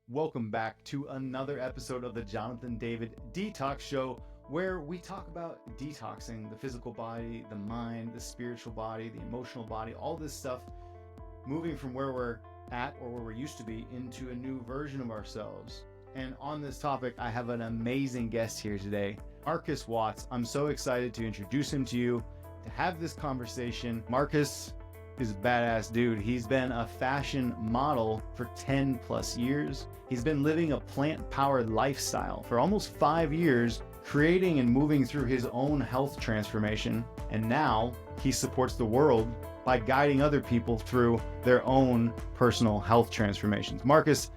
Welcome back to another episode of the Jonathan David Detox Show, where we talk about detoxing the physical body, the mind, the spiritual body, the emotional body, all this stuff, moving from where we're at or where we're used to be into a new version of ourselves. And on this topic, I have an amazing guest here today, Marcus Watts. I'm so excited to introduce him to you, to have this conversation. Marcus is a badass dude. He's been a fashion model for 10 plus years. He's been living a plant-powered lifestyle for almost 5 years, creating and moving through his own health transformation. And now he supports the world by guiding other people through their own personal health transformations. Marcus,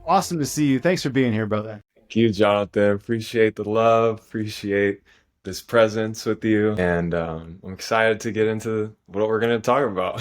awesome to see you. Thanks for being here, brother. Thank you, Jonathan. Appreciate the love. Appreciate this presence with you. And I'm excited to get into what we're going to talk about.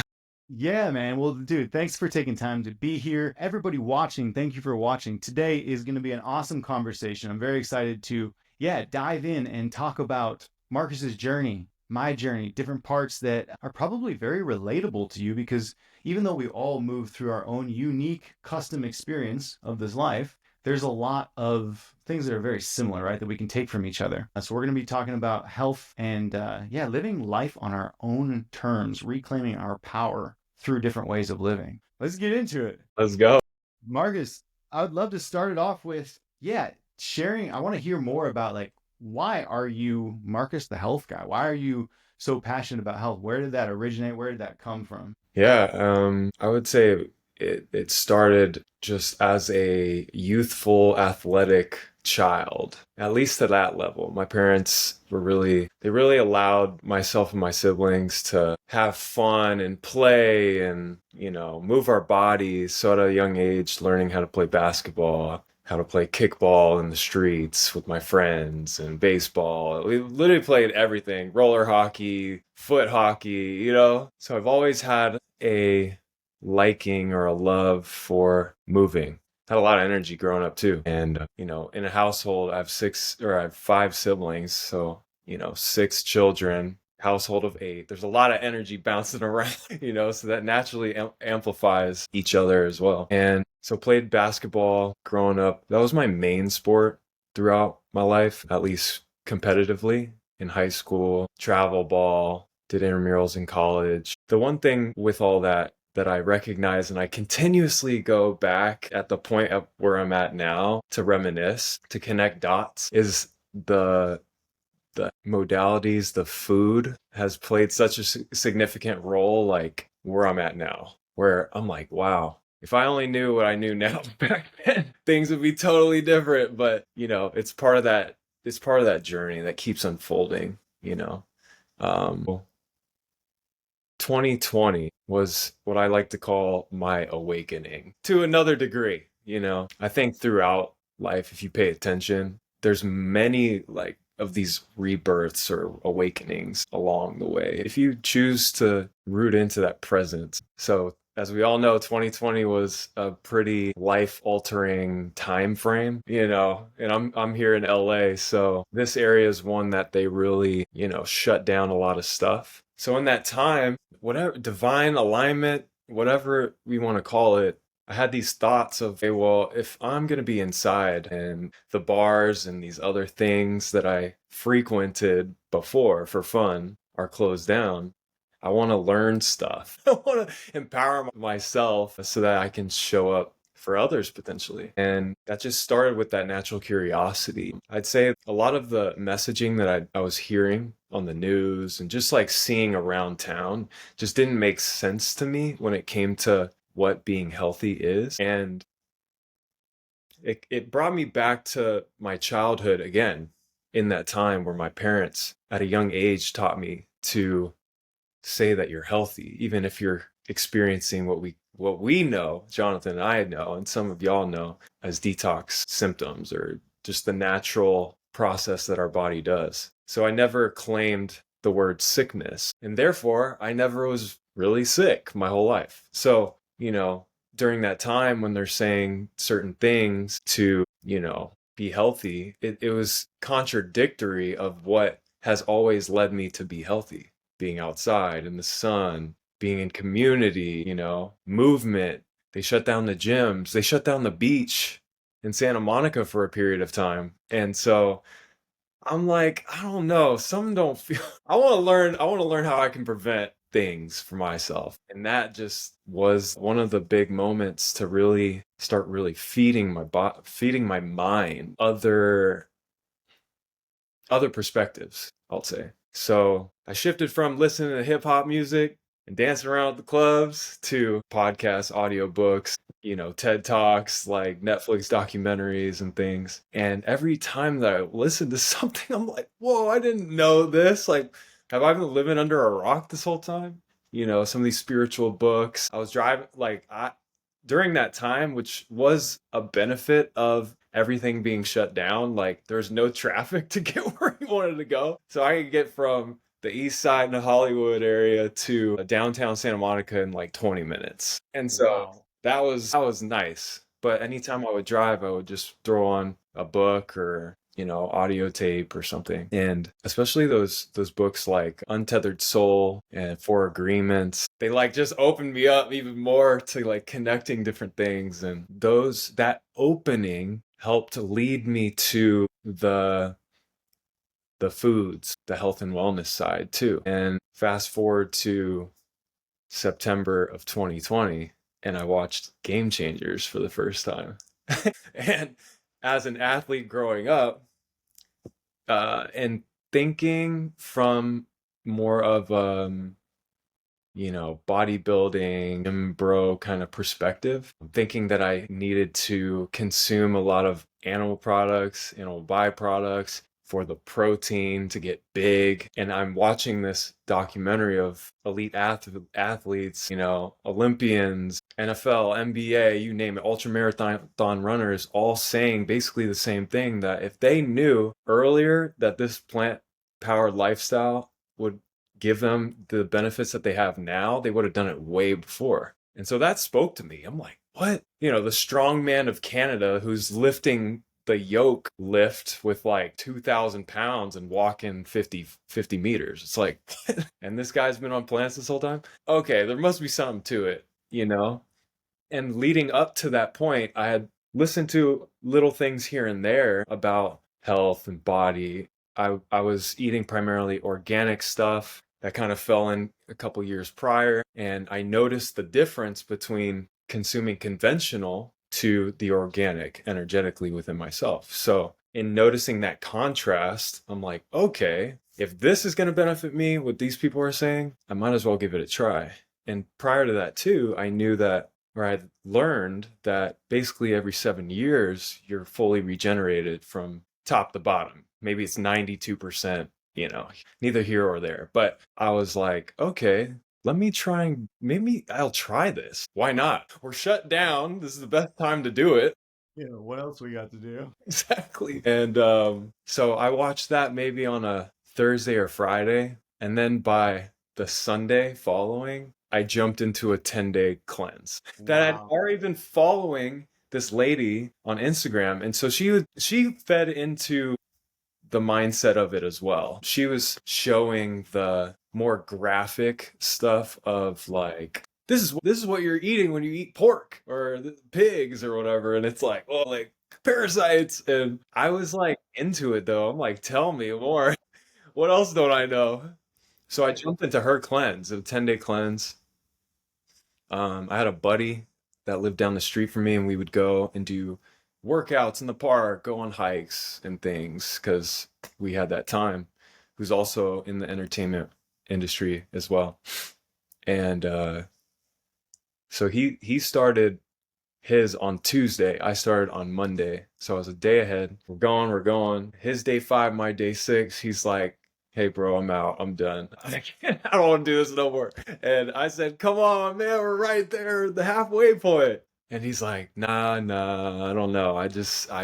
Yeah, man. Well, dude, thanks for taking time to be here. Everybody watching, thank you for watching. Today is going to be an awesome conversation. I'm very excited to, dive in and talk about Marcus's journey, my journey, different parts that are probably very relatable to you because even though we all move through our own unique custom experience of this life, there's a lot of things that are very similar, right? That we can take from each other. So we're going to be talking about health and, living life on our own terms, reclaiming our power through different ways of living. Let's get into it. Let's go. Marcus, I would love to start it off with, sharing. I want to hear more about why are you Marcus the health guy? Why are you so passionate about health? Where did that originate? Where did that come from? Yeah, I would say it started just as a youthful, athletic child, at least at that level. My parents they really allowed myself and my siblings to have fun and play and, move our bodies. So at a young age, learning how to play basketball, how to play kickball in the streets with my friends and baseball. We literally played everything, roller hockey, foot hockey. So I've always had a liking or a love for moving. Had a lot of energy growing up too. And, in a household, I have 5 siblings. So, 6 children, household of 8. There's a lot of energy bouncing around, so that naturally amplifies each other as well. And so played basketball growing up. That was my main sport throughout my life, at least competitively. In high school, travel ball, did intramurals in college. The one thing with all that I recognize and I continuously go back at the point of where I'm at now to reminisce, to connect dots, is the modalities, the food has played such a significant role, like where I'm at now, where I'm like, wow, if I only knew what I knew now back then, things would be totally different. But, it's part of that journey that keeps unfolding. Um, 2020 was what I like to call my awakening to another degree. I think throughout life, if you pay attention, there's many of these rebirths or awakenings along the way if you choose to root into that presence. So as we all know, 2020 was a pretty life-altering time frame, and I'm here in LA, so this area is one that they really, shut down a lot of stuff. So in that time, whatever divine alignment, whatever we want to call it, I had these thoughts of, hey, well, if I'm going to be inside and the bars and these other things that I frequented before for fun are closed down, I want to learn stuff. I want to empower myself so that I can show up for others potentially. And that just started with that natural curiosity. I'd say a lot of the messaging that I was hearing on the news and just seeing around town just didn't make sense to me when it came to what being healthy is. And it brought me back to my childhood again, in that time where my parents at a young age taught me to say that you're healthy, even if you're experiencing what we know, Jonathan and I know, and some of y'all know, as detox symptoms or just the natural process that our body does. So I never claimed the word sickness, and therefore I never was really sick my whole life. So, during that time when they're saying certain things to, be healthy, it was contradictory of what has always led me to be healthy. Being outside in the sun, being in community, movement. They shut down the gyms, they shut down the beach, in Santa Monica for a period of time. And so I'm like, I don't know, some don't feel I want to learn how I can prevent things for myself. And that just was one of the big moments to really start really feeding my mind other perspectives, I'll say. So I shifted from listening to hip hop music and dancing around at the clubs to podcasts, audiobooks, TED Talks, like Netflix documentaries and things. And every time that I listen to something, I'm like, whoa, I didn't know this. Like, have I been living under a rock this whole time? Some of these spiritual books. I was driving, during that time, which was a benefit of everything being shut down, like there's no traffic to get where you wanted to go. So I could get from the east side in the Hollywood area to downtown Santa Monica in like 20 minutes. And so Wow. that was nice. But anytime I would drive, I would just throw on a book or audio tape or something. And especially those books like Untethered Soul and Four Agreements, they like just opened me up even more to like connecting different things. And that opening helped lead me to the foods, the health and wellness side too. And fast forward to September of 2020, and I watched Game Changers for the first time. And as an athlete growing up, and thinking from more of bodybuilding, gym bro kind of perspective, thinking that I needed to consume a lot of animal products, animal byproducts for the protein to get big. And I'm watching this documentary of elite athletes, Olympians, NFL, NBA, you name it, ultra marathon runners, all saying basically the same thing, that if they knew earlier that this plant powered lifestyle would give them the benefits that they have now, they would have done it way before. And so that spoke to me. I'm like, what? The strong man of Canada who's lifting the yoke lift with like 2,000 pounds and walking 50 meters. It's like, what? And this guy's been on plants this whole time? Okay, there must be something to it. And leading up to that point, I had listened to little things here and there about health and body. I was eating primarily organic stuff that kind of fell in a couple years prior, and I noticed the difference between consuming conventional to the organic energetically within myself. So in noticing that contrast, I'm like, okay, if this is going to benefit me, what these people are saying, I might as well give it a try. And prior to that too, I knew that, or I learned that basically every 7 years, you're fully regenerated from top to bottom. Maybe it's 92%, neither here or there. But I was like, okay, let me try and maybe I'll try this. Why not? We're shut down. This is the best time to do it. Yeah, what else we got to do? Exactly. And so I watched that maybe on a Thursday or Friday. And then by the Sunday following, I jumped into a 10-day cleanse that I'd Wow. already been following this lady on Instagram. And so she fed into the mindset of it as well. She was showing the more graphic stuff of like, this is what you're eating when you eat pork or pigs or whatever, and it's like, oh, like parasites. And I was like into it though. I'm like, tell me more. What else don't I know? So I jumped into her cleanse, a 10-day cleanse. I had a buddy that lived down the street from me, and we would go and do workouts in the park, go on hikes and things because we had that time. Who's also in the entertainment industry as well. And so he started his on Tuesday. I started on Monday. So I was a day ahead. We're going. His day 5, my day 6. He's like, hey, bro, I'm out. I'm done. I don't want to do this no more. And I said, come on, man. We're right there, the halfway point. And he's like, nah, I don't know. I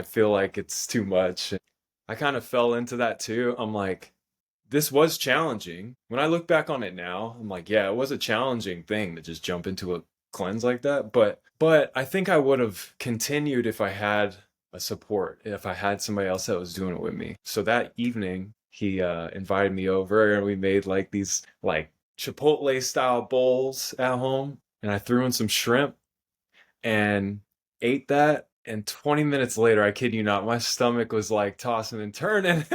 feel like it's too much. And I kind of fell into that too. I'm like, this was challenging. When I look back on it now, I'm like, yeah, it was a challenging thing to just jump into a cleanse like that. But I think I would have continued if I had a support, if I had somebody else that was doing it with me. So that evening, he invited me over, and we made like these like Chipotle style bowls at home, and I threw in some shrimp and ate that. And 20 minutes later, I kid you not, my stomach was like tossing and turning.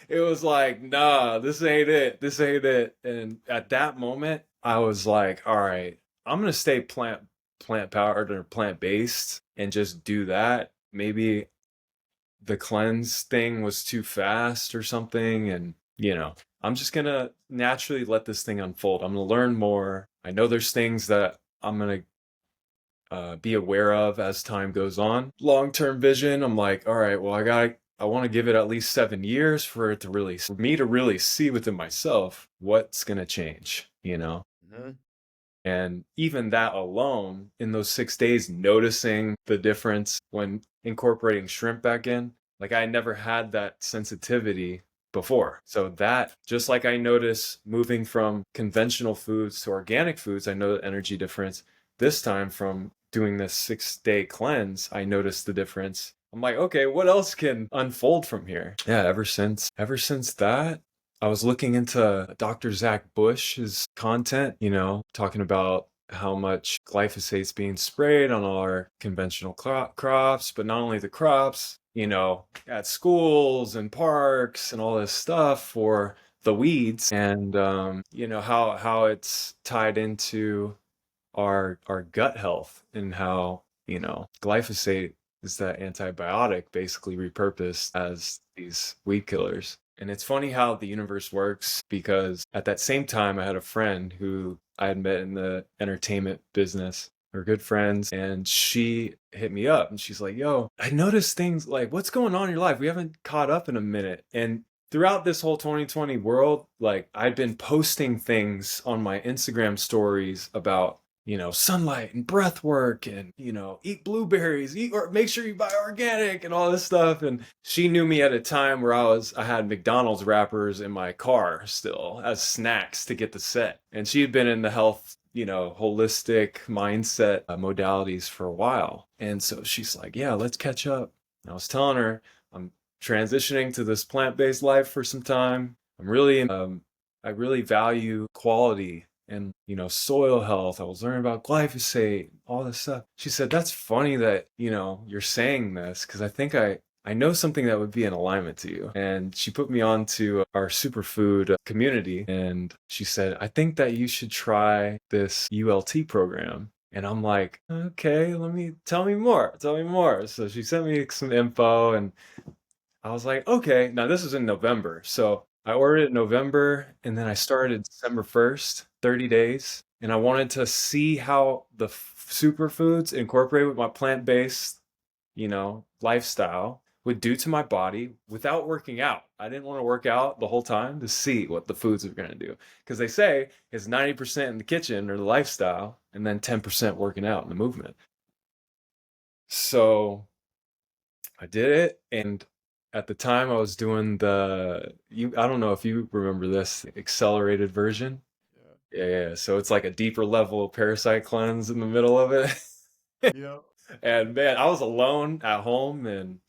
It was like, nah, this ain't it. This ain't it. And at that moment, I was like, all right, I'm gonna stay plant powered or plant based and just do that. Maybe the cleanse thing was too fast or something, and I'm just gonna naturally let this thing unfold. I'm gonna learn more. I know there's things that I'm gonna be aware of as time goes on. Long-term vision, I'm like, all right, well, I want to give it at least 7 years for me to really see within myself what's gonna change. Mhm. And even that alone, in those 6 days, noticing the difference when incorporating shrimp back in, like I never had that sensitivity before. So that, just like I notice moving from conventional foods to organic foods, I know the energy difference. This time from doing this 6-day cleanse, I noticed the difference. I'm like, okay, what else can unfold from here? Yeah, ever since that, I was looking into Dr. Zach Bush's content, talking about how much glyphosate's being sprayed on all our conventional crops, but not only the crops, at schools and parks and all this stuff for the weeds, and how it's tied into our gut health, and how glyphosate is that antibiotic basically repurposed as these weed killers. And it's funny how the universe works, because at that same time I had a friend who I had met in the entertainment business. We're good friends, and she hit me up and she's like, yo, I noticed things like, what's going on in your life? We haven't caught up in a minute. And throughout this whole 2020 world, like I'd been posting things on my Instagram stories about sunlight and breath work, and eat blueberries, eat or make sure you buy organic and all this stuff. And she knew me at a time where I had McDonald's wrappers in my car still as snacks to get the set. And she had been in the health, holistic mindset modalities for a while. And so she's like, yeah, let's catch up. And I was telling her I'm transitioning to this plant-based life for some time. I really value quality and soil health. I was learning about glyphosate, all this stuff. She said, that's funny that you're saying this, because I think I know something that would be in alignment to you. And she put me on to our superfood community, and she said, I think that you should try this ULT program. And I'm like, okay, tell me more, tell me more. So she sent me some info, and I was like, okay, now this is in November. So I ordered it in November, and then I started December 1st, 30 days. And I wanted to see how the superfoods incorporated with my plant-based, lifestyle would do to my body without working out. I didn't want to work out the whole time to see what the foods are going to do. Because they say it's 90% in the kitchen or the lifestyle, and then 10% working out in the movement. So I did it, and at the time I was doing I don't know if you remember this accelerated version. Yeah, yeah. So it's like a deeper level parasite cleanse in the middle of it. Yeah. And man, I was alone at home, and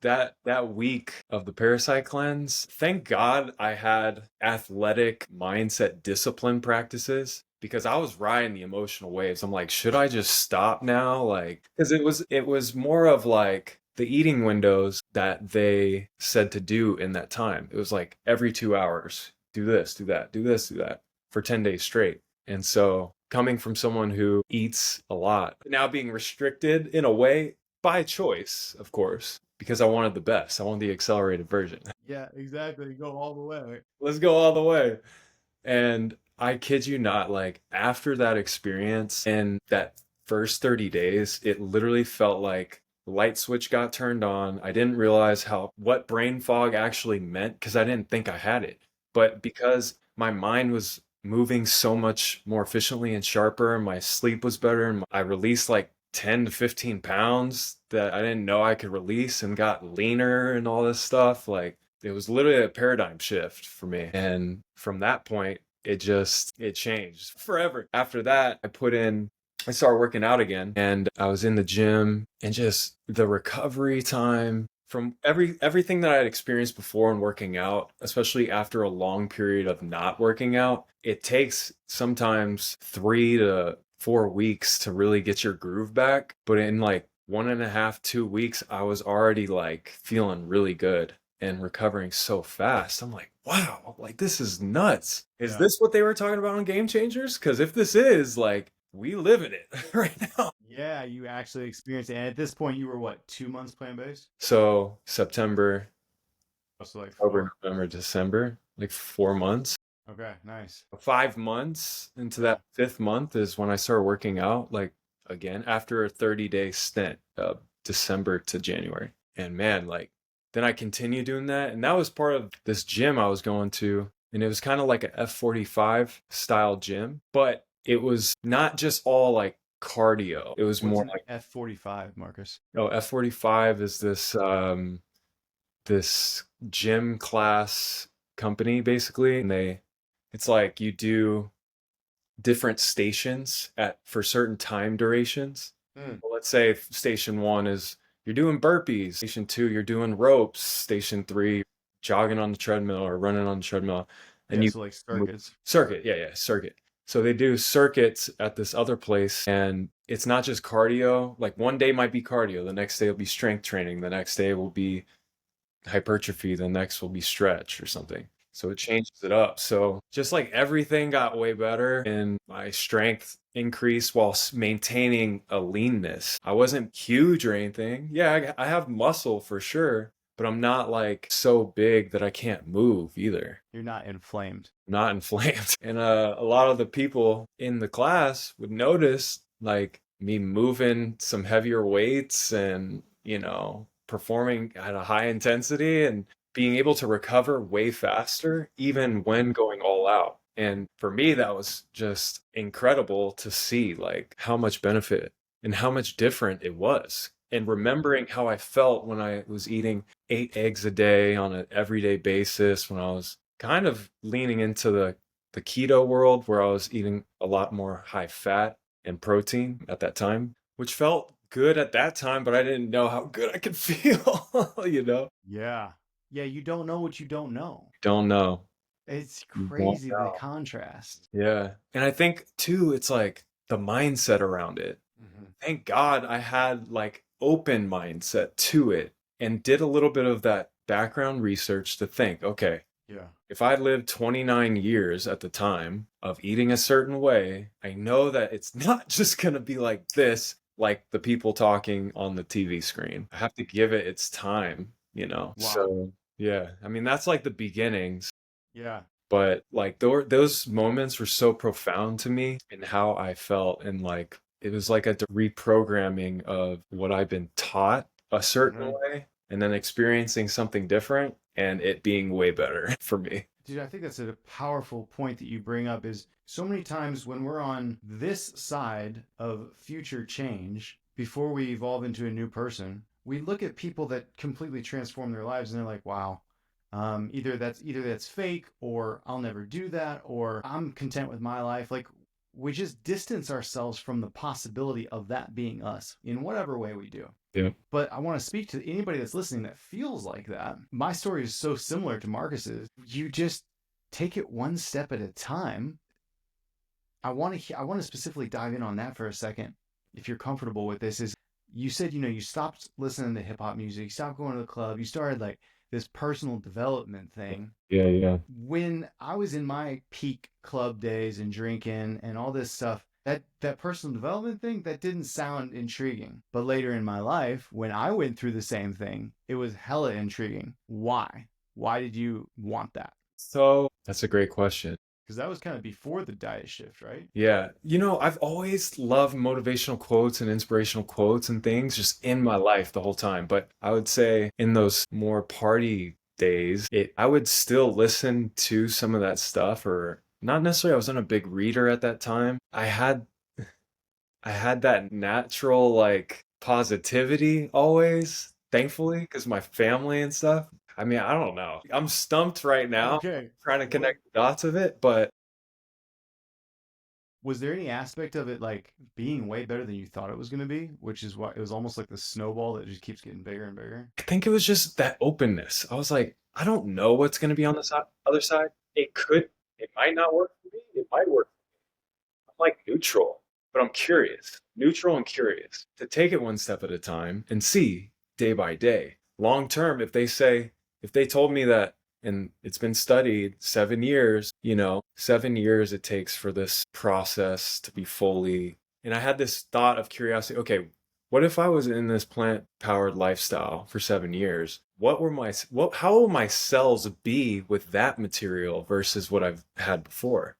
that week of the parasite cleanse, thank God I had athletic mindset discipline practices, because I was riding the emotional waves. I'm like, should I just stop now? Like, because it was more of like the eating windows that they said to do in that time. It was like every 2 hours, do this, do that, do this, do that for 10 days straight. And so coming from someone who eats a lot, now being restricted in a way by choice, of course, because I wanted the best. I wanted the accelerated version. Yeah, exactly. Go all the way. Let's go all the way. And I kid you not, like after that experience and that first 30 days, it literally felt like the light switch got turned on. I didn't realize what brain fog actually meant, because I didn't think I had it. But because my mind was moving so much more efficiently and sharper, my sleep was better, and I released like 10 to 15 pounds that I didn't know I could release, and got leaner and all this stuff. Like it was literally a paradigm shift for me. And from that point, it changed forever. After that, I started working out again, and I was in the gym, and just the recovery time from everything that I had experienced before in working out, especially after a long period of not working out. It takes sometimes 3 to 4 weeks to really get your groove back. But in like 1.5, 2 weeks, I was already like feeling really good and recovering so fast. I'm like, wow, like this is nuts. Is Yeah. this what they were talking about on Game Changers? Because if this is, like, we live in it right now. Yeah, you actually experienced it. And at this point, you were what, 2 months plant based? So September, Oh, so like October, 4. November, December, like 4 months. Okay, nice. 5 months into Yeah. that fifth month is when I started working out, like again, after a 30-day stint, December to January. And man, like then I continued doing that. And that was part of this gym I was going to. And it was kind of like a F45 style gym, but it was not just all like cardio. It was What's more an like, F45, Marcus? oh, F45 is this gym class company basically. And it's like you do different stations at for certain time durations. Mm. Well, let's say station one is you're doing burpees, station two you're doing ropes, station three jogging on the treadmill or running on the treadmill, and Yeah, you so like move circuits. circuit, yeah, circuit. So they do circuits at this other place, and it's not just cardio. Like one day might be cardio, the next day will be strength training, the next day will be hypertrophy, the next will be stretch or something. So it changes it up. So just like everything got way better and my strength increased while maintaining a leanness. I wasn't huge or anything. Yeah, I have muscle for sure, but I'm not like so big that I can't move either. You're not inflamed. Not inflamed. And a lot of the people in the class would notice like me moving some heavier weights and, performing at a high intensity and being able to recover way faster, even when going all out. And for me, that was just incredible to see like how much benefit and how much different it was. And remembering how I felt when I was eating 8 eggs a day on an everyday basis, when I was kind of leaning into the keto world where I was eating a lot more high fat and protein at that time, which felt good at that time, but I didn't know how good I could feel, you know? Yeah. Yeah, you don't know what you don't know. Don't know. It's You don't crazy the know. contrast. Yeah. And I think too, it's like the mindset around it. Hmm. Thank God I had like open mindset to it and did a little bit of that background research to think, okay, Yeah. if I lived 29 years at the time of eating a certain way, I know that it's not just going to be like this, like the people talking on the TV screen. I have to give it its time, you know? Wow. So, yeah, I mean, that's like the beginnings, Yeah. but like those moments were so profound to me and how I felt. And like, it was like a reprogramming of what I've been taught a certain Hmm. way and then experiencing something different and it being way better for me. Dude, I think that's a powerful point that you bring up is so many times when we're on this side of future change, before we evolve into a new person, we look at people that completely transform their lives and they're like, wow, either that's fake or I'll never do that or I'm content with my life. Like we just distance ourselves from the possibility of that being us in whatever way we do. Yeah. But I want to speak to anybody that's listening that feels like that. My story is so similar to Marcus's. You just take it one step at a time. I want to specifically dive in on that for a second. If you're comfortable with this, is you said you stopped listening to hip hop music, you stopped going to the club, you started like this personal development thing. Yeah, yeah. When I was in my peak club days and drinking and all this stuff, that personal development thing that didn't sound intriguing. But later in my life, when I went through the same thing, it was hella intriguing. Why? Why did you want that? So that's a great question. Because that was kind of before the diet shift, right? Yeah. I've always loved motivational quotes and inspirational quotes and things just in my life the whole time. But I would say in those more party days, I would still listen to some of that stuff or not necessarily. I wasn't a big reader at that time. I had that natural like positivity always, thankfully, because my family and stuff. I mean, I don't know. I'm stumped right now Okay. trying to What connect the dots of it, but was there any aspect of it like being way better than you thought it was going to be, which is why it was almost like the snowball that just keeps getting bigger and bigger? I think it was just that openness. I was like, I don't know what's going to be on the other side. It might not work for me. It might work. I'm like neutral. but I'm curious, neutral and curious, to take it one step at a time and see day by day. Long term, if they told me that, and it's been studied 7 years, 7 years it takes for this process to be fully. And I had this thought of curiosity, okay, what if I was in this plant powered lifestyle for 7 years? How will my cells be with that material versus what I've had before?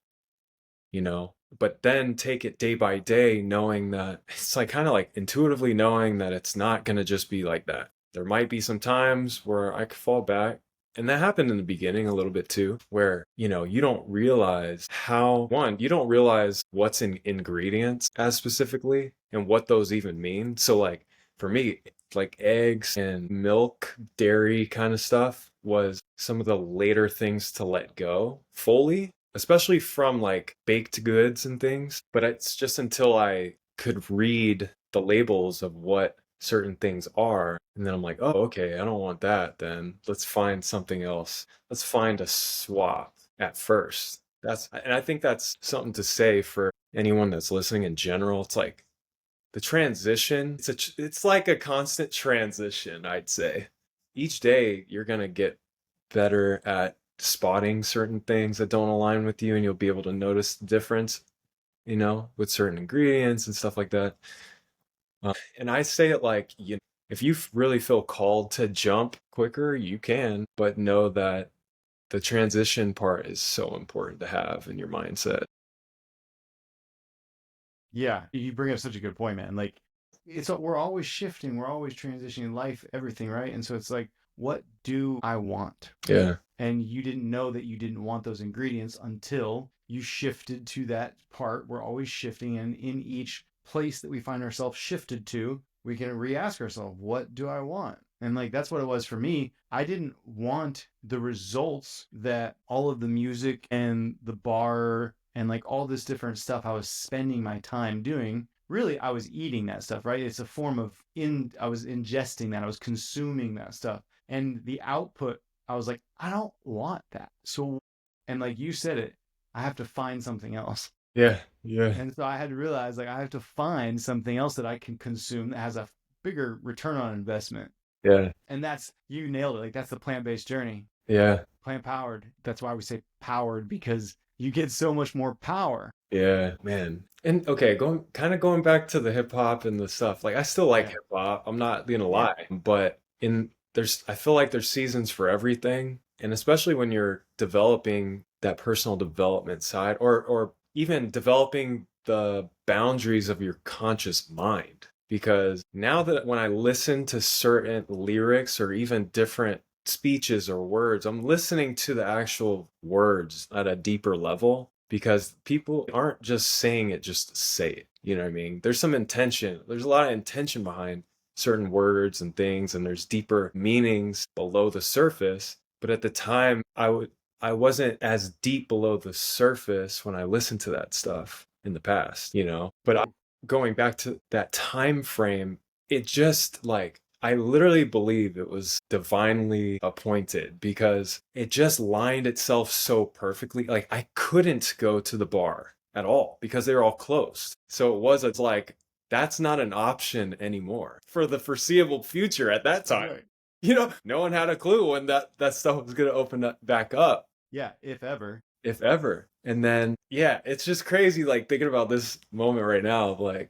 But then take it day by day, knowing that it's like kind of like intuitively knowing that it's not going to just be like that. There might be some times where I could fall back. And that happened in the beginning a little bit too, where, you don't realize you don't realize what's in ingredients as specifically and what those even mean. So, like, for me, like eggs and milk, dairy kind of stuff was some of the later things to let go fully, especially from like baked goods and things. But it's just until I could read the labels of what certain things are. And then I'm like, oh, okay, I don't want that. Then let's find something else. Let's find a swap at first. And I think that's something to say for anyone that's listening in general. It's like the transition, it's like a constant transition, I'd say. Each day you're going to get better at spotting certain things that don't align with you, and you'll be able to notice the difference, with certain ingredients and stuff like that. And I say it like, if you really feel called to jump quicker, you can, but know that the transition part is so important to have in your mindset. Yeah, you bring up such a good point, man. Like, we're always shifting, we're always transitioning life, everything, right? And so it's like, what do I want? Yeah. And you didn't know that you didn't want those ingredients until you shifted to that part. We're always shifting, and in each place that we find ourselves shifted to, we can re-ask ourselves, what do I want? And like that's what it was for me. I didn't want the results that all of the music and the bar and like all this different stuff I was spending my time doing. Really, I was eating that stuff, right? It's a form of I was ingesting that, I was consuming that stuff. And the output, I was like, I don't want that. So, and like you said it, I have to find something else. Yeah. Yeah. And so I had to realize like I have to find something else that I can consume that has a bigger return on investment. Yeah. And that's, you nailed it. Like that's the plant-based journey, Yeah. plant powered. That's why we say powered, because you get so much more power. Yeah, man. And okay, going back to the hip hop and the stuff. Like I still like Yeah. hip hop. I'm not gonna Yeah. lie, but in there's I feel like there's seasons for everything, and especially when you're developing that personal development side, or even developing the boundaries of your conscious mind. Because now that when I listen to certain lyrics or even different speeches or words, I'm listening to the actual words at a deeper level, because people aren't just saying it just to say it. You know what I mean? There's some intention. There's a lot of intention behind certain words and things, and there's deeper meanings below the surface. But at the time, I wasn't as deep below the surface when I listened to that stuff in the past, But going back to that time frame, it just like I literally believe it was divinely appointed, because it just lined itself so perfectly. Like I couldn't go to the bar at all because they were all closed. So it's like that's not an option anymore for the foreseeable future at that time. Right. No one had a clue when that stuff was going to open up back up, Yeah. If ever. if ever. And then, yeah, it's just crazy, like thinking about this moment right now of like,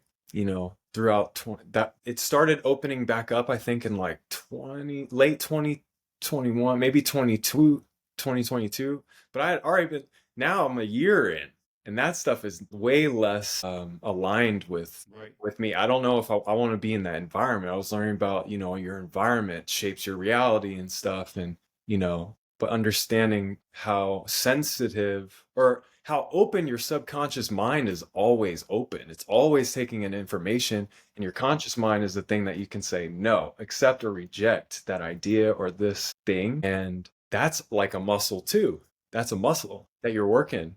throughout that it started opening back up, I think in like late 2021, maybe 2022. But I had already now I'm a year in, and that stuff is way less aligned Right. with me. I don't know if I want to be in that environment. I was learning about, your environment shapes your reality and stuff, and but understanding how sensitive or how open your subconscious mind is always open. It's always taking in information, and your conscious mind is the thing that you can say no, accept or reject that idea or this thing. And that's like a muscle too. That's a muscle that you're working.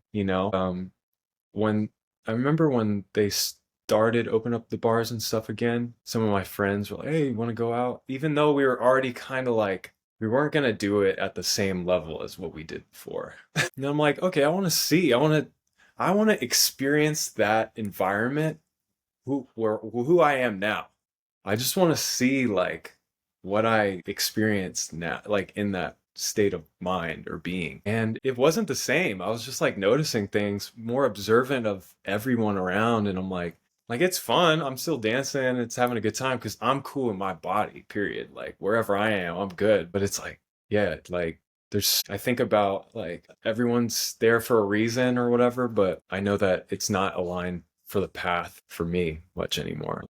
When I remember when they started open up the bars and stuff again, some of my friends were like, hey, you want to go out? Even though we were already kind of like, we weren't going to do it at the same level as what we did before. And I'm like, okay, I want to experience that environment who I am now. I just want to see like what I experienced now, like in that state of mind or being. And it wasn't the same. I was just like noticing things, more observant of everyone around. And I'm like it's fun. I'm still dancing. It's having a good time because I'm cool in my body, period. Like wherever I am, I'm good. But it's like, yeah, like I think about like everyone's there for a reason or whatever, but I know that it's not aligned for the path for me much anymore.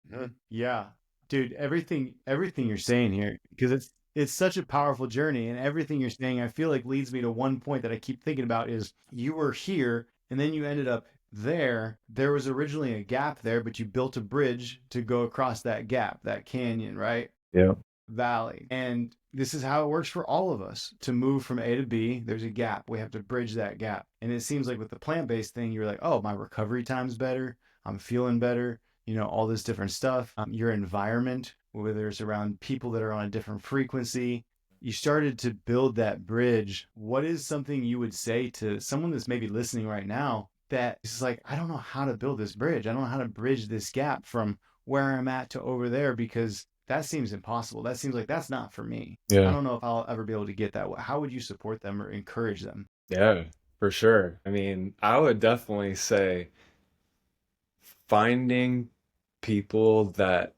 Yeah, dude, everything you're saying here, because it's such a powerful journey, and everything you're saying, I feel like leads me to one point that I keep thinking about is you were here, and then you ended up there. There was originally a gap there, but you built a bridge to go across that gap, that canyon, right? Yeah. Valley. And this is how it works for all of us. To move from A to B, there's a gap. We have to bridge that gap. And it seems like with the plant based thing, you're like, oh, my recovery time's better. I'm feeling better. You know, all this different stuff. Your environment, whether it's around people that are on a different frequency, you started to build that bridge. What is something you would say to someone that's maybe listening right now that is like, I don't know how to build this bridge. I don't know how to bridge this gap from where I'm at to over there because that seems impossible. That seems like that's not for me. I Yeah. don't know if I'll ever be able to get that. How would you support them or encourage them? Yeah, for sure. I mean, I would definitely say finding people that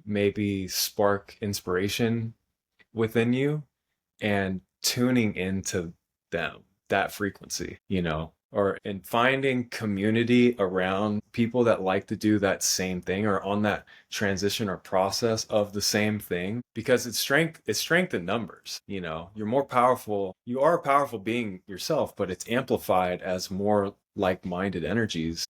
maybe spark inspiration within you and tuning into them, that frequency, or in finding community around people that like to do that same thing or on that transition or process of the same thing because it's strength in numbers. You're more powerful, you are a powerful being yourself, but it's amplified as more like-minded energies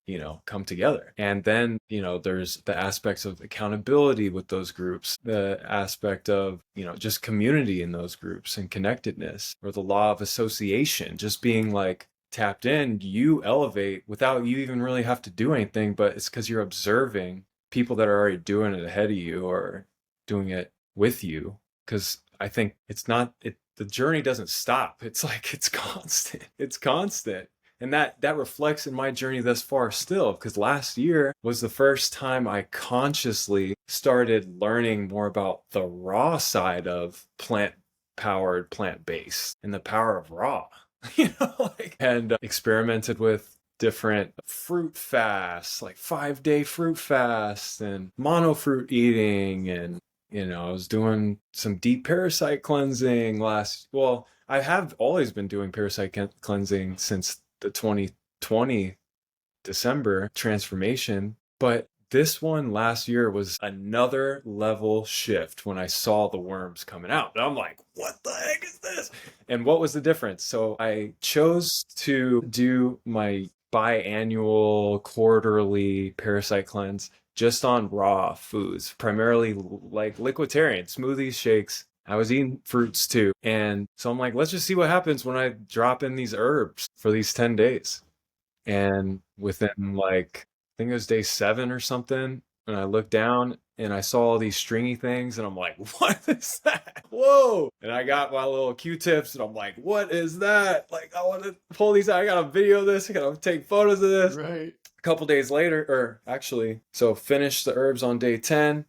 come together. And then there's the aspects of accountability with those groups, the aspect of just community in those groups and connectedness, or the law of association, just being like tapped in. You elevate without you even really have to do anything, but it's because you're observing people that are already doing it ahead of you or doing it with you. Because I think the journey doesn't stop. It's like it's constant. It's constant. And that reflects in my journey thus far still, because last year was the first time I consciously started learning more about the raw side of plant-powered, plant-based, and the power of raw. And experimented with different fruit fasts, like 5-day fruit fasts and mono fruit eating. And, I was doing some deep parasite cleansing well, I have always been doing parasite cleansing since the 2020 December transformation. But this one last year was another level shift when I saw the worms coming out. And I'm like, what the heck is this? And what was the difference? So I chose to do my biannual, quarterly parasite cleanse just on raw foods, primarily like liquiditarian, smoothies, shakes. I was eating fruits too. And so I'm like, let's just see what happens when I drop in these herbs for these 10 days. And within like, I think it was day 7 or something, and I looked down and I saw all these stringy things, and I'm like, what is that? Whoa! And I got my little Q-tips, and I'm like, what is that? Like, I want to pull these out. I gotta video this. I gotta take photos of this. Right. A couple days later, or actually, so finished the herbs on day 10.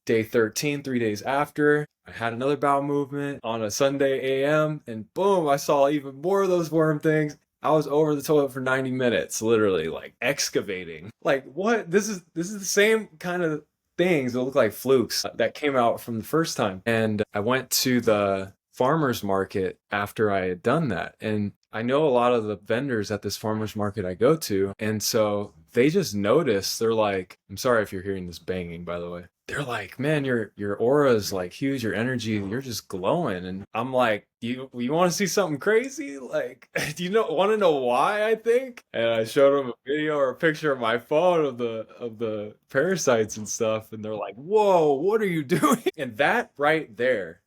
Day 13, 3 days after, I had another bowel movement on a Sunday AM, and boom, I saw even more of those worm things. I was over the toilet for 90 minutes, literally like excavating. Like, what? This is the same kind of things that look like flukes that came out from the first time. And I went to the farmer's market after I had done that. And I know a lot of the vendors at this farmer's market I go to. And so they just noticed, they're like, I'm sorry if you're hearing this banging, by the way. They're like, man, your aura is like huge, your energy, you're just glowing. And I'm like, you want to see something crazy? Like, do you want to know why I think? And I showed them a video or a picture of my phone of the parasites and stuff, and they're like, whoa, what are you doing? And that right there,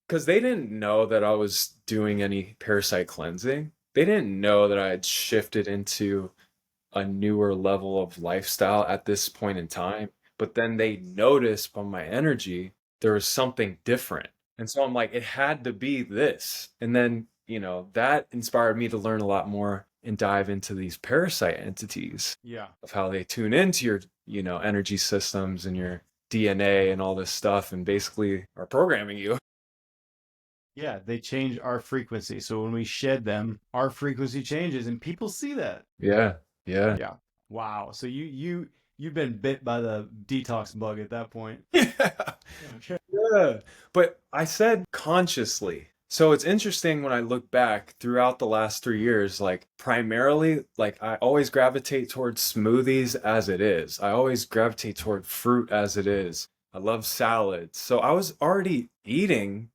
because they didn't know that I was doing any parasite cleansing. They didn't know that I had shifted into a newer level of lifestyle at this point in time. But then they noticed from my energy there was something different. And so I'm like, it had to be this. And then, that inspired me to learn a lot more and dive into these parasite entities Yeah. of how they tune into your, energy systems and your DNA and all this stuff and basically are programming you. Yeah, they change our frequency. So when we shed them, our frequency changes and people see that. Yeah. Yeah. Yeah. Wow. So you've been bit by the detox bug at that point. Yeah. Okay. Yeah. But I said consciously. So it's interesting when I look back throughout the last 3 years, like primarily, like I always gravitate towards smoothies as it is. I always gravitate toward fruit as it is. I love salads. So I was already eating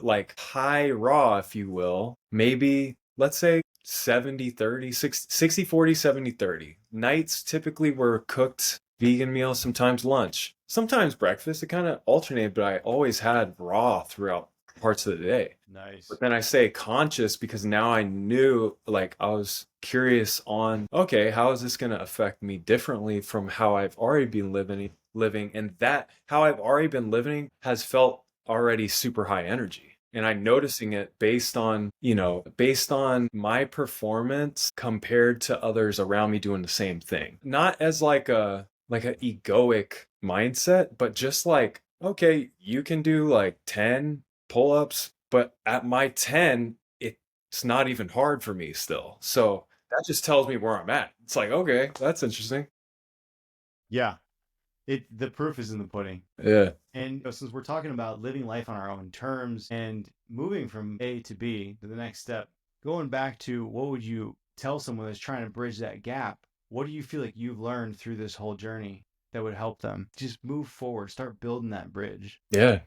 like high raw, if you will, maybe let's say 70-30, 60-40, 70-30. Nights typically were cooked vegan meals, sometimes lunch, sometimes breakfast. It kind of alternated, but I always had raw throughout parts of the day. Nice. But then I say conscious because now I knew, like, I was curious on, okay, how is this going to affect me differently from how I've already been living, and that how I've already been living has felt already super high energy. And I'm noticing it based on my performance compared to others around me doing the same thing. Not as like an egoic mindset, but just like, okay, you can do like 10 pull-ups, but at my 10, it's not even hard for me still. So that just tells me where I'm at. It's like, okay, that's interesting. Yeah. The proof is in the pudding. Yeah. And since we're talking about living life on our own terms and moving from A to B to the next step, going back to what would you tell someone that's trying to bridge that gap? What do you feel like you've learned through this whole journey that would help them just move forward, start building that bridge? Yeah.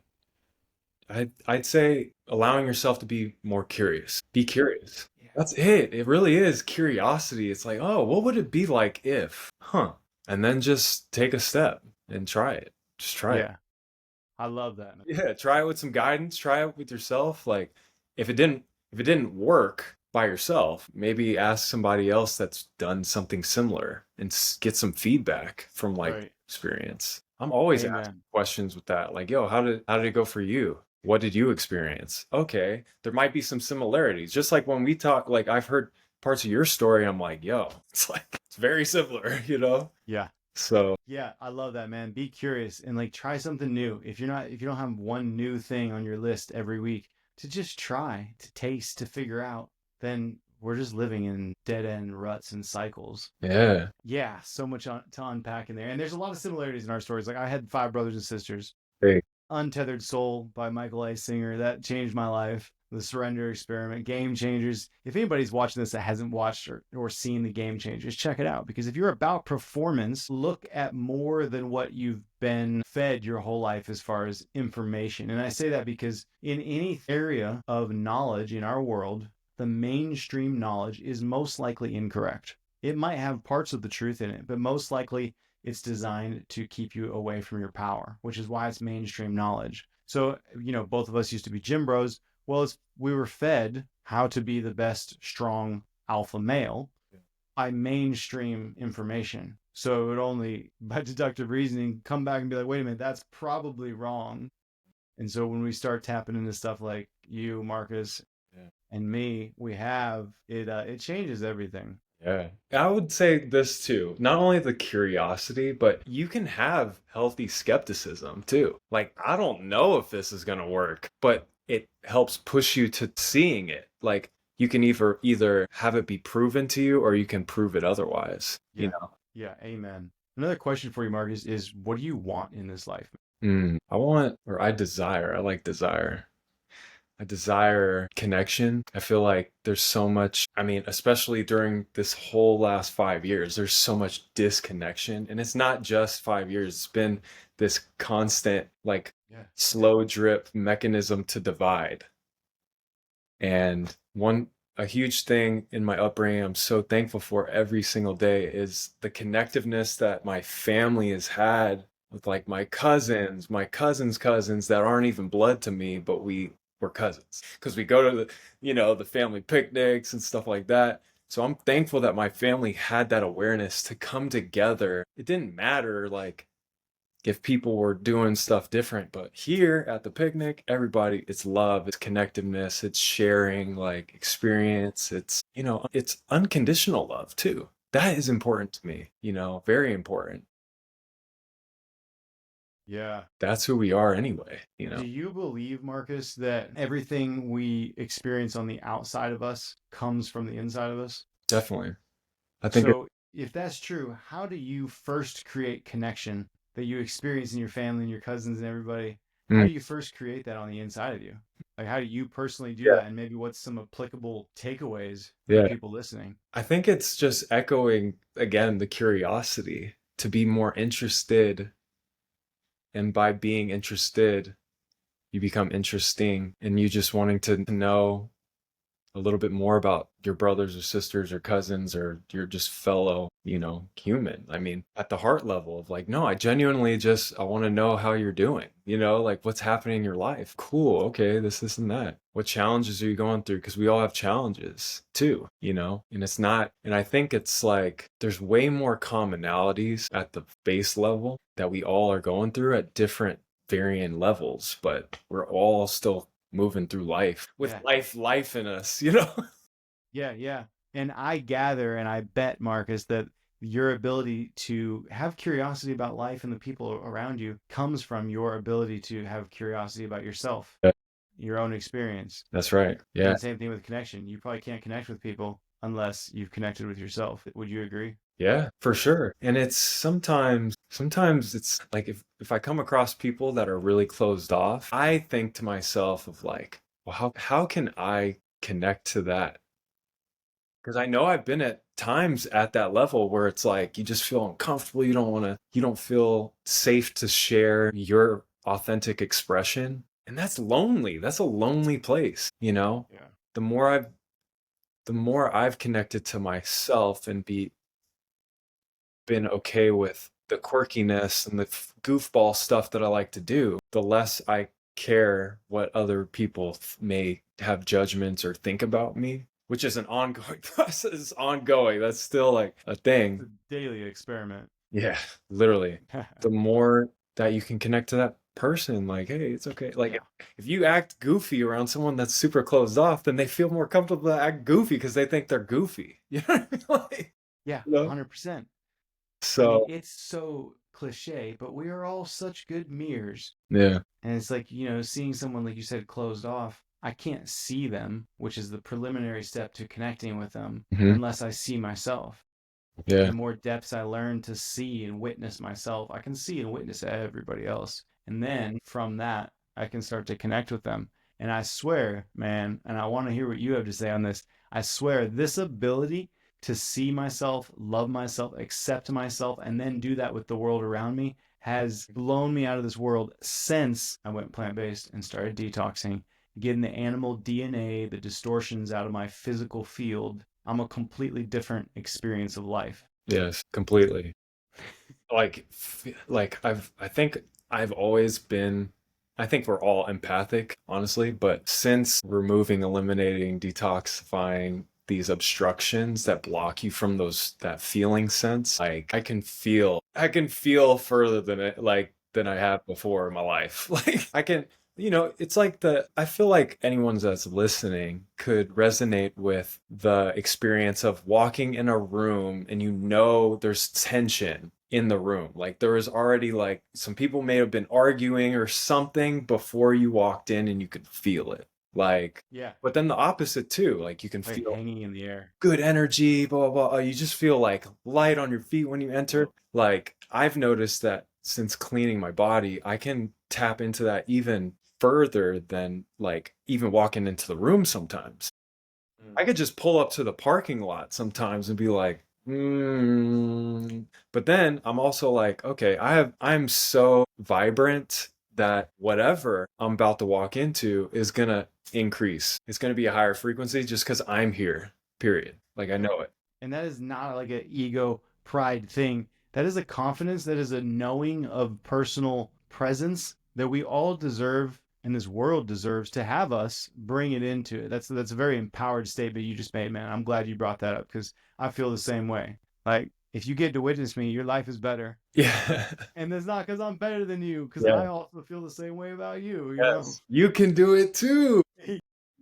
I'd say allowing yourself to be more curious. Be curious. Yeah. That's it. It really is curiosity. It's like, oh, what would it be like if? Huh. And then just take a step and try it. Just try it. Yeah. I love that, man. Yeah, try it with some guidance, try it with yourself. Like if it didn't work by yourself, maybe ask somebody else that's done something similar and get some feedback from like Right. experience. I'm always asking Amen. questions with that. Like, yo, how did it go for you? What did you experience? Okay, there might be some similarities. Just like when we talk, like I've heard parts of your story, I'm like, yo, it's like it's very similar, you know? Yeah. So, Yeah, I love that, man. Be curious and like try something new. If you don't have one new thing on your list every week to just try, to taste, to figure out, then we're just living in dead end ruts and cycles. yeah. Yeah, so much to unpack in there. And there's a lot of similarities in our stories. Like I had five brothers and sisters. Hey, Untethered Soul by Michael A. Singer. That changed my life. The Surrender Experiment, Game Changers. If anybody's watching this that hasn't watched or seen the Game Changers, check it out. Because if you're about performance, look at more than what you've been fed your whole life as far as information. And I say that because in any area of knowledge in our world, the mainstream knowledge is most likely incorrect. It might have parts of the truth in it, but most likely it's designed to keep you away from your power, which is why it's mainstream knowledge. So, both of us used to be gym bros. Well, we were fed how to be the best, strong alpha male by mainstream information. So it would only, by deductive reasoning, come back and be like, wait a minute, that's probably wrong. And so when we start tapping into stuff like you, Marcus, yeah. and me, we have it. It changes everything. Yeah. I would say this too. Not only the curiosity, but you can have healthy skepticism too. Like, I don't know if this is going to work, but it helps push you to seeing it. Like, you can either have it be proven to you or you can prove it otherwise, you Yeah. Yeah. Amen. Another question for you, Marcus, is what do you want in this life? I like desire. I desire connection. I feel like there's so much, I mean, especially during this whole last 5 years, there's so much disconnection. And it's not just 5 years, it's been this constant, like, Yeah. slow drip mechanism to divide. And a huge thing in my upbringing, I'm so thankful for every single day is the connectiveness that my family has had with like my cousins, my cousins' cousins that aren't even blood to me, but we're cousins because we go to the family picnics and stuff like that. So I'm thankful that my family had that awareness to come together. It didn't matter like if people were doing stuff different. But here at the picnic, everybody, it's love, it's connectiveness, it's sharing like experience. It's, it's unconditional love too. That is important to me, very important. Yeah. That's who we are anyway. Do you believe, Marcus, that everything we experience on the outside of us comes from the inside of us? Definitely. I think it, So, if that's true, how do you first create connection that you experience in your family and your cousins and everybody? How mm, do you first create that on the inside of you? Like, how do you personally do yeah, that? And maybe what's some applicable takeaways for the yeah. people listening? I think it's just echoing again the curiosity to be more interested. And by being interested, you become interesting and you just wanting to know a little bit more about your brothers or sisters or cousins or your just fellow, human. I mean, at the heart level of like, no, I genuinely just, I want to know how you're doing, like what's happening in your life. Cool. Okay. This, and that. What challenges are you going through? Because we all have challenges too, and it's not, and I think it's like there's way more commonalities at the base level that we all are going through at different varying levels, but we're all still moving through life with Yeah. life in us. Yeah, yeah. And I gather and I bet, Marcus, that your ability to have curiosity about life and the people around you comes from your ability to have curiosity about yourself, Yeah, your own experience. that's right. Yeah. And same thing with connection. You probably can't connect with people unless you've connected with yourself. Would you agree? Yeah, for sure. And it's sometimes it's like if I come across people that are really closed off, I think to myself of like, well, how can I connect to that? Because I know I've been at times at that level where it's like you just feel uncomfortable. You don't feel safe to share your authentic expression. And that's lonely. That's a lonely place. Yeah. The more I've the more I've connected to myself and been okay with the quirkiness and the goofball stuff that I like to do, the less I care what other people may have judgments or think about me, which is an ongoing process. It's ongoing. That's still like a It's thing. a daily experiment. Yeah, literally. The more that you can connect to that person, like, hey, it's okay. Like, Yeah. if you act goofy around someone that's super closed off, then they feel more comfortable to act goofy because they think they're goofy. You know what I mean? Like, Yeah, you know? 100%. I mean, So, it's so cliche, but we are all such good mirrors. yeah. And it's like, seeing someone, like you said, closed off, I can't see them, which is the preliminary step to connecting with them, Hmm. unless I see myself. Yeah. The more depths I learn to see and witness myself, I can see and witness everybody else. And then from that, I can start to connect with them. And I swear, man, and I want to hear what you have to say on this. I swear, this ability to see myself, love myself, accept myself, and then do that with the world around me has blown me out of this world since I went plant based and started detoxing, getting the animal DNA, the distortions out of my physical field. I'm a completely different experience of life. Yes, completely. Like I think I've always been I think we're all empathic, honestly, but since removing, eliminating, detoxifying these obstructions that block you from that feeling sense, like I can feel further than I have before in my life. Like it's like I feel like anyone that's listening could resonate with the experience of walking in a room and there's tension in the room. Like there was already like some people may have been arguing or something before you walked in and you could feel it. Like, Yeah, but then the opposite too. Like you can like feel hanging in the air. good energy, blah, blah, blah. You just feel like light on your feet when you enter. Like I've noticed that since cleaning my body, I can tap into that even further than like even walking into the room sometimes. Mm. I could just pull up to the parking lot sometimes and be like, but then I'm also like, okay, I'm so vibrant that whatever I'm about to walk into is gonna increase. It's gonna be a higher frequency just because I'm here, period. Like I Yep. know it. And that is not like an ego pride thing. That is a confidence, that is a knowing of personal presence that we all deserve and this world deserves to have us bring it into it. That's a very empowered statement you just made, man. I'm glad you brought that up because I feel the same way. Like if you get to witness me, your life is better. Yeah. And it's not because I'm better than you, because Yeah. I also feel the same way about you, you know? Yes. You can do it too.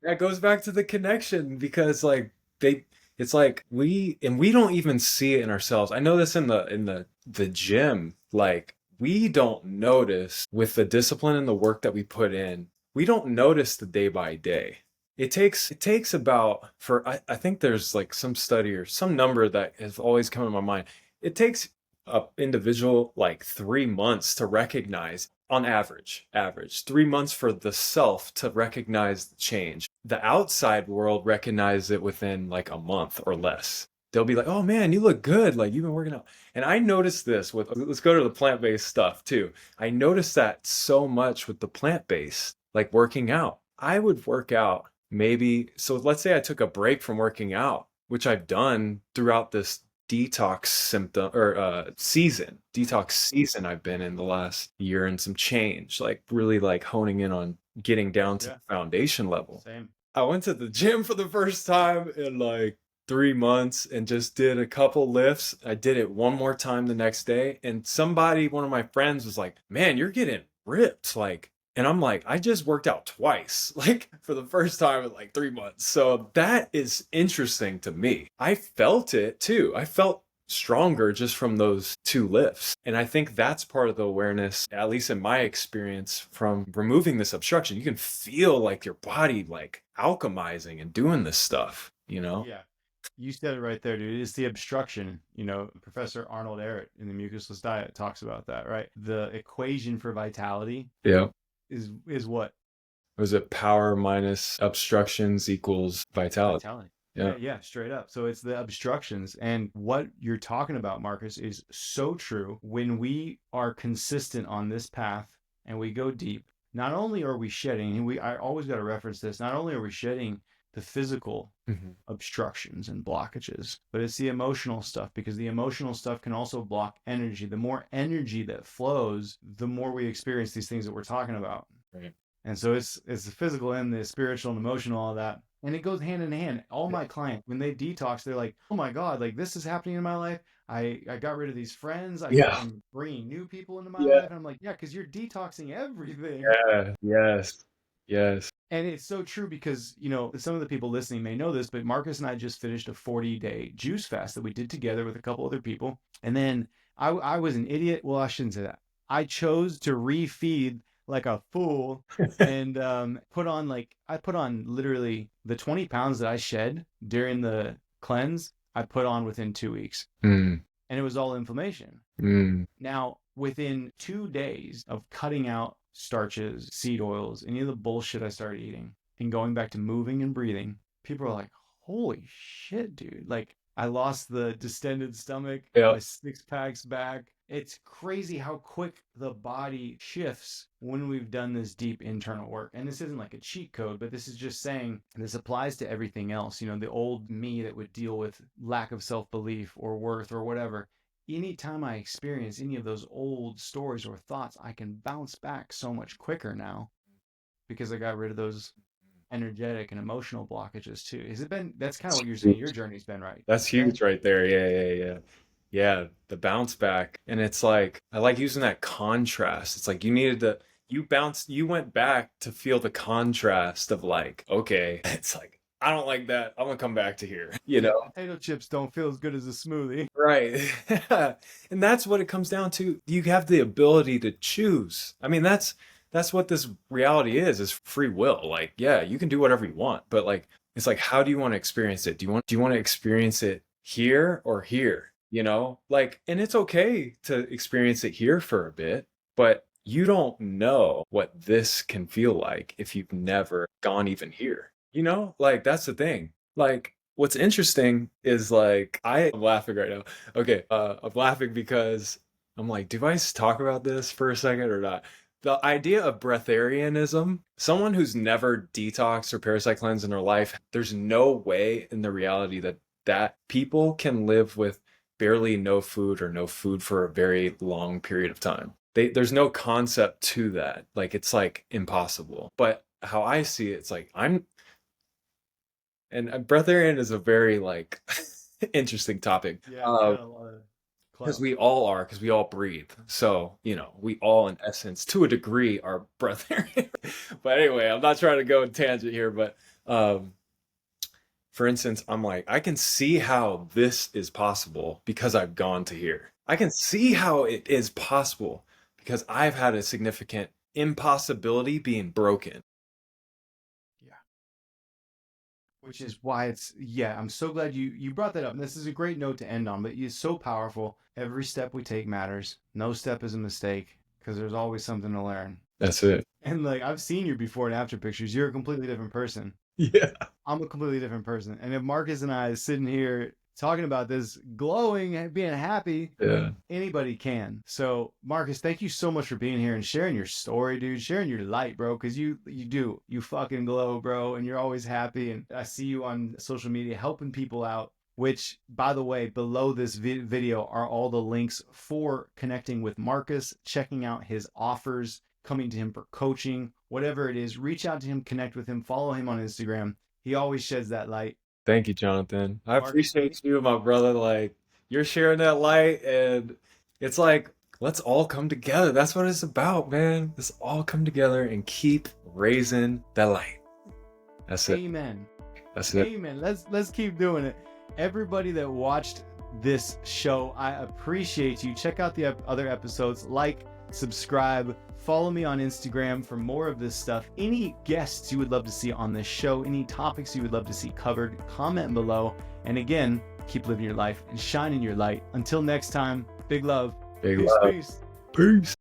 That goes back to the connection because like they it's like we don't even see it in ourselves. I know this in the gym. Like we don't notice with the discipline and the work that we put in, we don't notice the day by day. It takes about for I think there's like some study or some number that has always come in my mind. It takes a individual like 3 months to recognize on average 3 months for the self to recognize the change. The outside world recognize it within like a month or less. They'll be like, oh man, you look good, like you've been working out. And I noticed this with, let's go to the plant-based stuff too. I noticed that so much with the plant-based, like working out. I would work out maybe, so let's say I took a break from working out, which I've done throughout this detox symptom or season detox season I've been in the last year and some change, like really like honing in on getting down to Yeah, the foundation level. same. I went to the gym for the first time in like 3 months and just did a couple lifts. I did it one more time the next day, and somebody, one of my friends, was like, man, you're getting ripped, like. And I'm like, I just worked out twice, like for the first time in like 3 months. So that is interesting to me. I felt it too. I felt stronger just from those two lifts. And I think that's part of the awareness, at least in my experience, from removing this obstruction. You can feel like your body like alchemizing and doing this stuff, you know? Yeah. You said it right there, dude. It's the obstruction. You know, Professor Arnold Ehret in the mucusless diet talks about that, right? The equation for vitality Yeah. is what? Was it power minus obstructions equals vitality? Vitality. Yeah. Yeah, yeah, straight up. So it's the obstructions. And what you're talking about, Marcus, is so true. When we are consistent on this path and we go deep, not only are we shedding, and I always got to reference this, not only are we shedding the physical Mhm. obstructions and blockages, but it's the emotional stuff, because the emotional stuff can also block energy. The more energy that flows, the more we experience these things that we're talking about. Right. And so it's the physical and the spiritual and emotional, all that. And it goes hand in hand. All Yeah. my clients, when they detox, they're like, oh my God, like this is happening in my life. I got rid of these friends. Yeah. I'm bringing new people into my Yeah. life. And I'm like, yeah, because you're detoxing everything. Yeah. Yes. Yes. And it's so true because, you know, some of the people listening may know this, but Marcus and I just finished a 40-day juice fast that we did together with a couple other people. And then I was an idiot. Well, I shouldn't say that. I chose to refeed like a fool and I put on literally the 20 pounds that I shed during the cleanse, I put on within 2 weeks. Mm. And it was all inflammation. Mm. Now, within 2 days of cutting out starches, seed oils, any of the bullshit I started eating, and going back to moving and breathing, people are like, holy shit, dude. Like, I lost the distended stomach, Yeah. my six packs back. It's crazy how quick the body shifts when we've done this deep internal work. And this isn't like a cheat code, but this is just saying this applies to everything else. You know, the old me that would deal with lack of self belief or worth or whatever, anytime I experience any of those old stories or thoughts, I can bounce back so much quicker now because I got rid of those energetic and emotional blockages too. Has it been, that's kind of what you're saying your journey's been, right? That's Okay. huge right there. Yeah, yeah, yeah. Yeah, the bounce back. And it's like I like using that contrast. It's like you needed to you went back to feel the contrast of like, okay, it's like I don't like that. I'm gonna come back to here, you Yeah, know? potato chips don't feel as good as a smoothie. Right. And that's what it comes down to. You have the ability to choose. I mean, that's what this reality is free will. Like, yeah, you can do whatever you want, but like it's like how do you want to experience it? Do you want to experience it here or here? You know? Like, and it's okay to experience it here for a bit, but you don't know what this can feel like if you've never gone even here. You know? Like that's the thing. Like what's interesting is like I'm laughing right now. Okay, I'm laughing because I'm like, do I talk about this for a second or not? The idea of breatharianism, someone who's never detoxed or parasite cleansed in their life, there's no way in the reality that people can live with barely no food or no food for a very long period of time. There's no concept to that. Like it's like impossible. But how I see it, it's like and breatharian is a very like interesting topic. Yeah, it's kind of a lot of Because we all are, because we all breathe. So, you know, we all, in essence, to a degree, are breatharian. But anyway, I'm not trying to go in tangent here, but um, for instance, I'm like, I can see how this is possible because I've gone to here. I can see how it is possible because I've had a significant impossibility being broken. Yeah. Which is why I'm so glad you brought that up. And this is a great note to end on, but it's so powerful. Every step we take matters. No step is a mistake because there's always something to learn. That's it. And like I've seen your before and after pictures. You're a completely different person. Yeah. I'm a completely different person. And if Marcus and I is sitting here talking about this, glowing, being happy, Yeah. anybody can. So, Marcus, thank you so much for being here and sharing your story, dude. Sharing your light, bro, because you fucking glow, bro, and you're always happy. And I see you on social media helping people out. Which, by the way, below this video are all the links for connecting with Marcus, checking out his offers, coming to him for coaching, whatever it is. Reach out to him, connect with him, follow him on Instagram. He always sheds that light. Thank you, Jonathan. I Marcus, appreciate you, my brother. Like, you're sharing that light, and it's like, let's all come together. That's what it's about, man. Let's all come together and keep raising that light. That's it. amen. That's it. Amen. Let's keep doing it. Everybody that watched this show, I appreciate you. Check out the other episodes. Like, subscribe, follow me on Instagram for more of this stuff. Any guests you would love to see on this show, any topics you would love to see covered, comment below. And again, keep living your life and shining your light. Until next time, big love. Big Peace, love. peace. Peace.